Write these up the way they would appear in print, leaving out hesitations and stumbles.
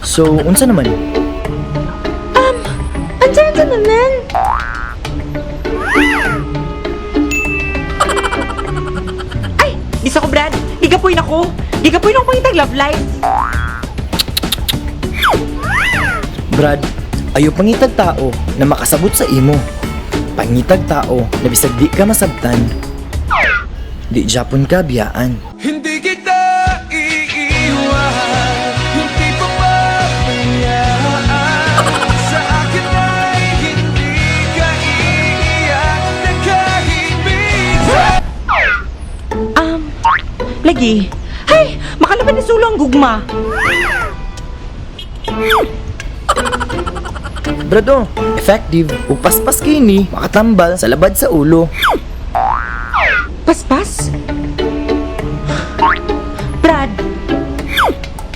So, unsa naman? Andiyan naman. Ay! Bisa ko, Brad. Gigapoy na ko. Gigapoy na ko pangitag love life. Brad, ayo pangitag tao na makasabot sa imo. Pangitag tao na bisag di ka masabtan. Di Japon ka biyaan. Hindi kita iiwan, hindi pa pabayaan. Sa akin ay hindi ka iiyak na kahit minsan. Lagi. Hay! Makalaban na sulo ang gugma. Brado, effective o paspas kini makatambal sa labad sa ulo. Paspas? Brad,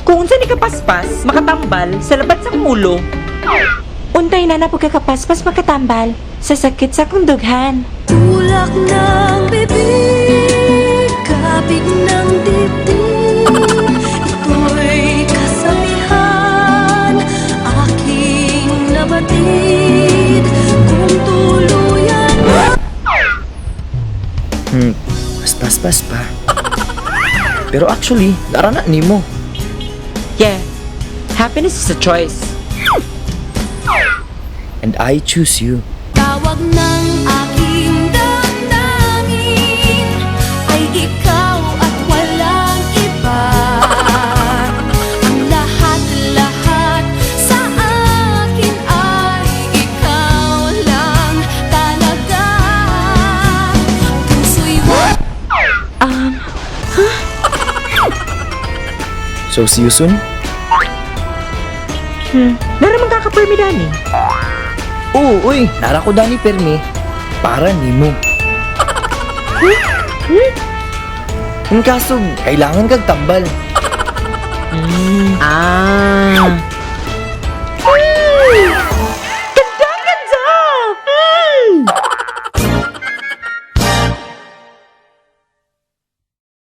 kung unsa ni ka paspas, makatambal sa labat sa kong ulo. Untay na pagkakapaspas makatambal sa sakit sa kong dughan. Tulak ng bibig, kabig ng dibdib, ito'y kasabihan, aking nabatid, kung tuluyan mo. Paspas pa. Pero actually, narana nimo. Yeah, happiness is a choice. And I choose you. Tawag ng aking damdamin ay ikaw at walang iba. Ang lahat-lahat sa akin ay ikaw lang talaga. Puso'y So see you soon? Naramang kakapermi dani. Oo, uy, nara ko dani permi para nimo. Ang kaso, kailangan kag tambal. Ah.